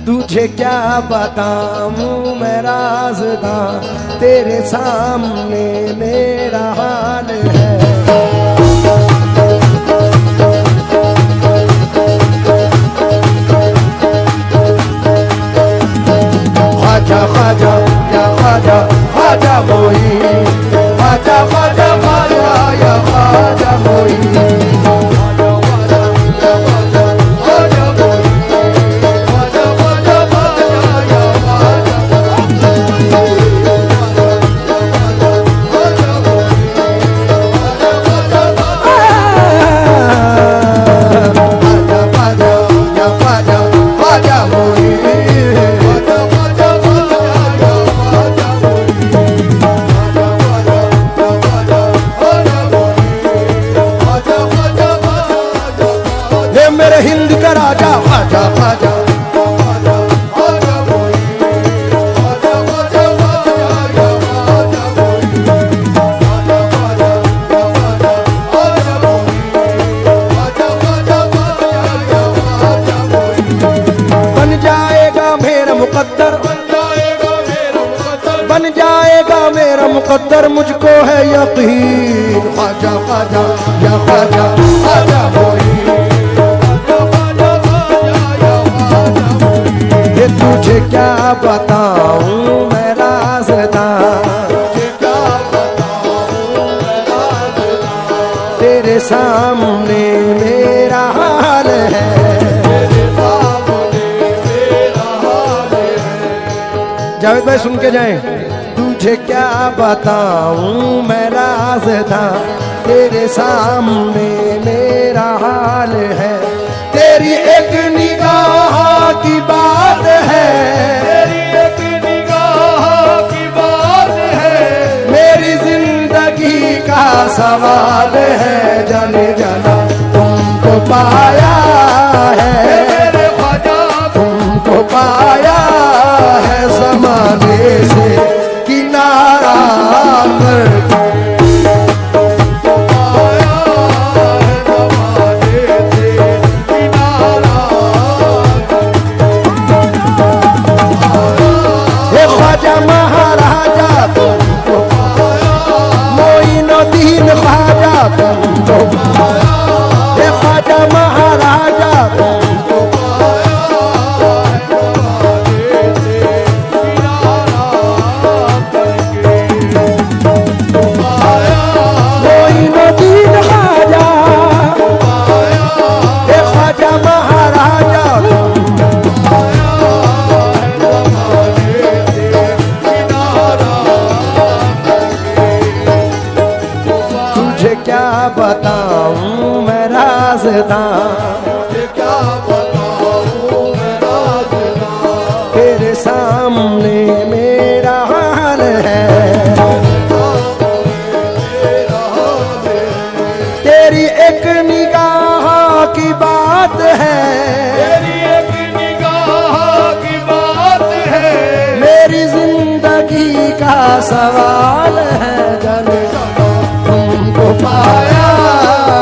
तुझे क्या बताऊं मैं राज़दा, तेरे सामने मेरा हाल है। ख्वाजा ख्वाजा या ख्वाजा ख्वाजा मोही, ख्वाजा ख्वाजा ख्वाजा या ख्वाजा मोही। मेरे हिंद का राजा ख्वाजा ख्वाजा, बन जाएगा मेरा मुकद्दर, बन जाएगा मेरा मुकद्दर, मुझको है यकीन। ख्वाजा ख्वाजा या ख्वाजा ख्वाजा मोही, तुझे क्या बताऊं मैं राज़दा, तेरे सामने मेरा हाल है। जावेद भाई सुन के जाएं। तुझे क्या बताऊं मैं राज़दा, तेरे सामने मेरा हाल है। तेरी एक निगाह की बात है, तेरी एक निगाह की बात है, मेरी जिंदगी का सवाल है। जाने जाना तुमको पाया है मेरे ख्वाजा, तुमको पाया है ज़माने से किनारा करके। महाराजा तुमको मोइनुद्दीन ख्वाजा तुमको, हे ख्वाजा महाराजा तुमको, मोइनुद्दीन ख्वाजा, हे ख्वाजा महाराजा क्या बताऊं मैं राज़दा, क्या बताऊं मैं राज़दा, तेरे सामने मेरा हाल है। तेरी एक निगाह की बात है, तेरी एक निगाह की बात है, मेरी जिंदगी का सवाल है। जाने तुमको पाया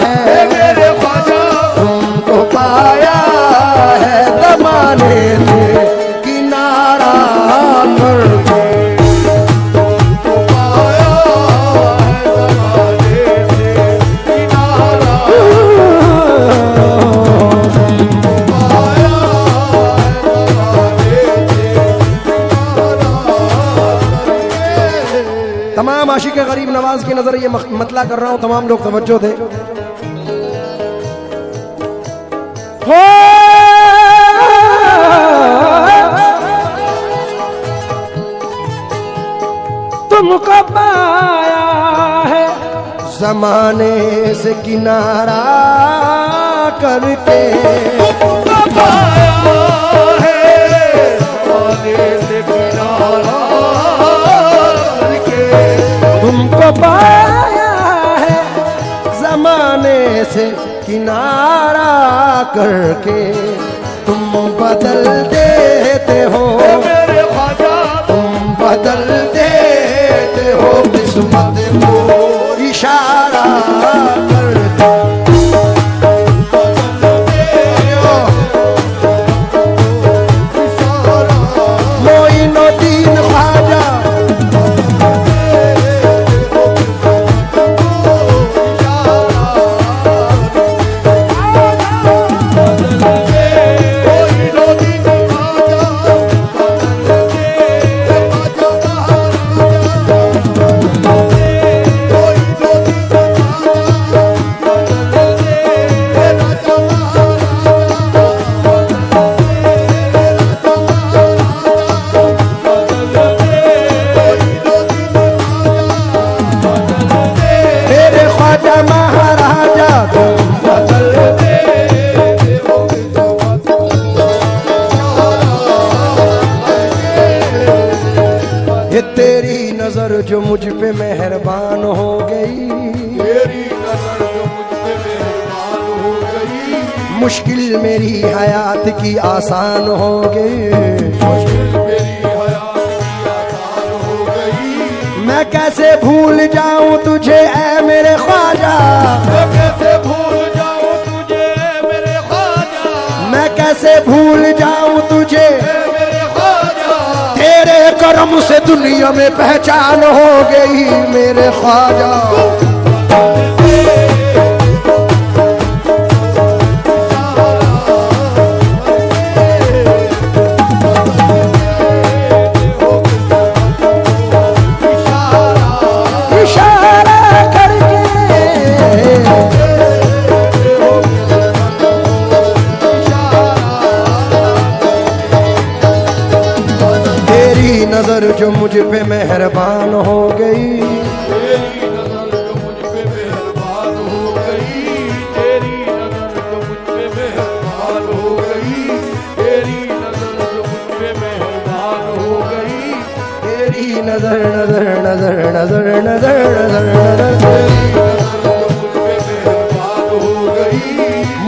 है मेरे ख्वाजा, तुमको पाया है ज़माने से किनारा करके। तुमको पाया है ज़माने से किनारा, तुमको पाया है ज़माने से किनारा। तमाम आशिक गरीब नवाज की नजर ये मतला कर रहा हूं, तमाम लोग तवज्जो दें। तुमको पाया है ज़माने से किनारा करके, तुमको पाया है ज़माने से किनारा करके, तुमको पाया है ज़माने से किनारा करके। तुम बदल देते हो मेरे ख्वाजा, तुम बदल देते हो किस्मत को इशारा करके। पे मेहरबान हो गई, तेरी नजर जो मुझ पे मेहरबान हो गई, मुश्किल मेरी हयात की आसान हो गई, मुश्किल मेरी हयात की आसान हो गई। मैं कैसे भूल जाऊं तुझे ऐ मेरे ख्वाजा, मैं कैसे भूल जाऊं तुझे मेरे ख्वाजा, मैं कैसे भूल जाऊं तुझे, मेरे ख्वाजा। तेरे करम से दुनिया में पहचान हो गई मेरे ख्वाजा। नजर जो मुझ पे मेहरबान हो गई, तेरी नजर जो मुझ पे मेहरबान हो गई, तेरी नजर जो मुझ पे मेहरबान हो गई, तेरी नजर जो मुझ पे मेहरबान हो गई, तेरी नजर नजर नजर नजर नजर नजर नजर, तेरी नजर जो मुझ पे मेहरबान हो गई,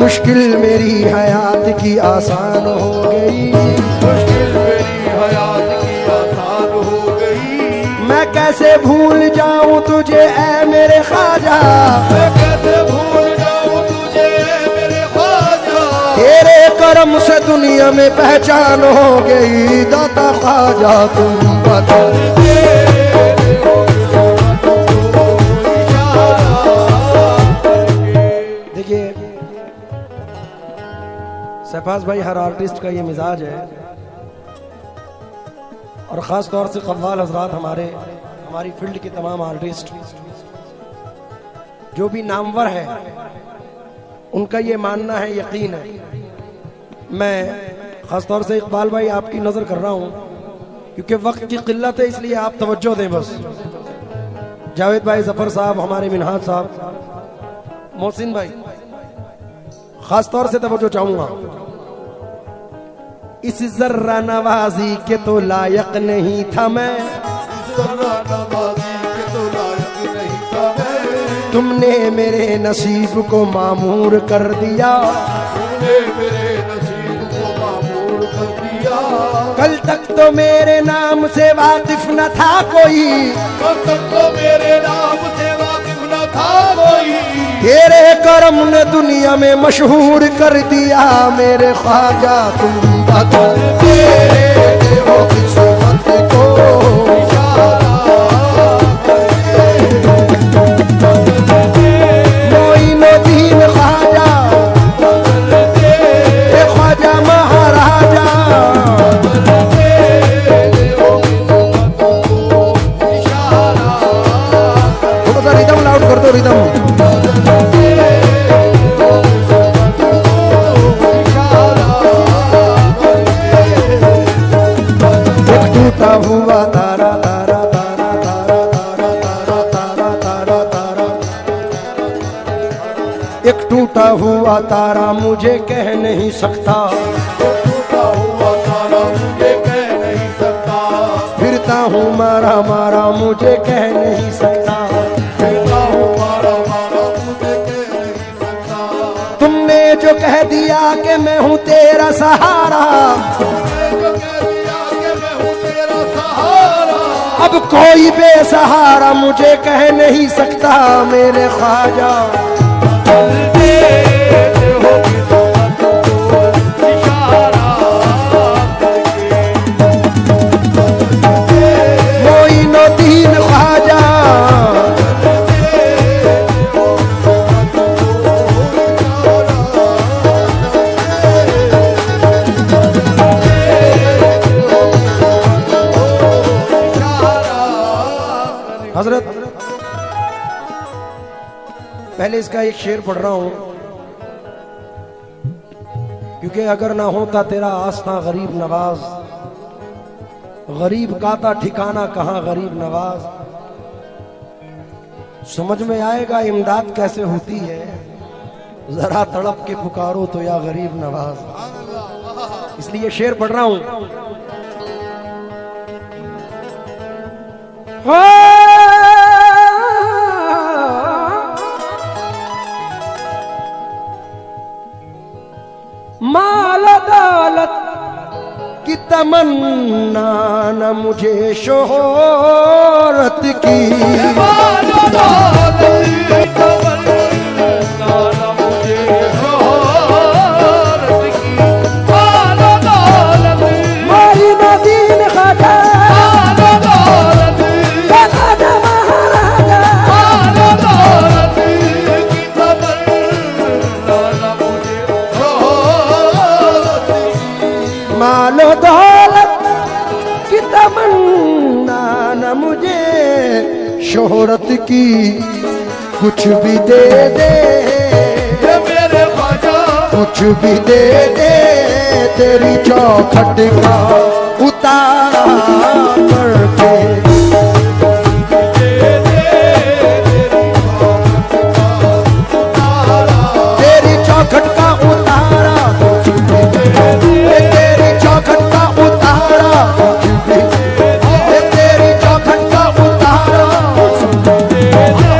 मुश्किल मेरी हयात की आसान हो गई, मुश्किल मेरी हयात की आसान हो गई। मैं कैसे भूल जाऊं तुझे ऐ मेरे ख्वाजा, मैं कैसे भूल जाऊं तुझे मेरे ख्वाजा, तेरे करम से दुनिया में पहचान हो गई दाता ख्वाजा तुम बता। देखिए शहबाज भाई, हर आर्टिस्ट का ये मिजाज है, और ख़ास तौर से कव्वाल हजरात, हमारी फील्ड के तमाम आर्टिस्ट जो भी नामवर है, उनका ये मानना है, यकीन है। मैं ख़ास तौर से इकबाल भाई आपकी नज़र कर रहा हूँ, क्योंकि वक्त की किल्लत है, इसलिए आप तवज्जो दें बस। जावेद भाई, जफर साहब, हमारे मिनहाज साहब, मोहसिन भाई, ख़ास तौर से तवज्जो चाहूँगा। इस जर्रा नवाजी के तो लायक नहीं था मैं, जर्रा नवाजी के तो लायक नहीं था मैं, तुमने मेरे नसीब को मामूर कर दिया, तूने मेरे नसीब को मामूर कर दिया। कल तक तो मेरे नाम से वाकिफ न था कोई, कल तक तो मेरे नाम से वाकिफ न था कोई, तेरे करम ने दुनिया में मशहूर कर दिया मेरे ख्वाजा तुम बता। तेरे हो किस्मत को मोइनुद्दीन ख्वाजा, ख्वाजा महाराजा, थोड़ा सा रिदम लाउड कर दो, रिदम। टूटा हुआ तारा तारा तारा तारा तारा तारा तारा तारा तारा, एक टूटा हुआ तारा मुझे कह नहीं सकता, टूटा हुआ तारा मुझे कह नहीं सकता, फिरता हूँ मारा मारा मुझे कह नहीं सकता, फिरता हूँ मारा मारा मुझे कह नहीं सकता। तुमने जो कह दिया कि मैं हूँ तेरा सहारा, अब कोई बेसहारा मुझे कह नहीं सकता मेरे ख्वाजा। मोइनुद्दीन ख्वाजा, हजरत पहले इसका एक शेर पढ़ रहा हूं, क्योंकि अगर ना होता तेरा आस्था गरीब नवाज, गरीब का था ठिकाना कहां गरीब नवाज, समझ में आएगा इमदाद कैसे होती है, जरा तड़प के पुकारो तो या गरीब नवाज। इसलिए शेर पढ़ रहा हूं। हो माल दौलत की तमन्ना न मुझे शोहरत की, माल दौलत की तमन्ना न मुझे शोहरत की, माल दौलत मारी नदीन खाजा माल दौलत खाजा महाराजा, माल दौलत की तमन्ना न मुझे शोहरत की, मालो दौलत की तमन्ना न मुझे शोहरत की, कुछ भी दे दे ये मेरे ख्वाजा कुछ भी दे दे तेरी चौखट का उतारा करके, तेरी चौखट का उतारा कुछ भी दे दे, तेरी चौखट का उतारा कुछ भी दे दे, तेरी चौखट का उतारा कुछ भी दे दे,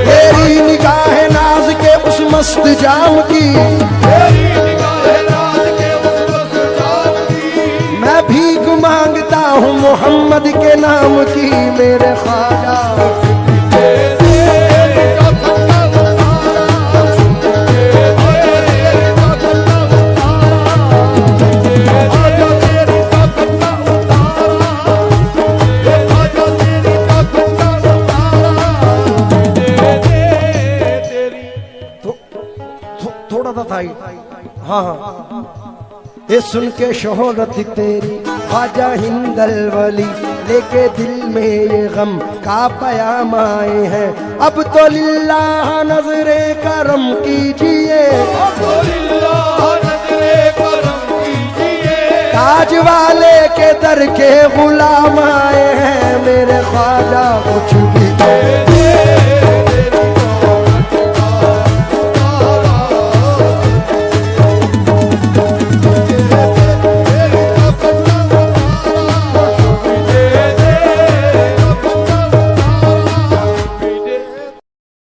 तेरी निगाह नाज के उस मस्त जाम की तेरी निगाह नाज के उस मस्त जाम की, मैं भीख मांगता हूँ मोहम्मद के नाम की, मेरे ख्वाजा थोड़ा सा था ही। हाँ हाँ ये सुन के शोहरत तेरी ख्वाजा हिंदल वली, लेके दिल में ये गम का पयाम आए हैं, अब तो लिल्लाह नजरे करम कीजिए, ताज वाले के दर के गुलाम आए हैं, मेरे ख्वाजा कुछ भी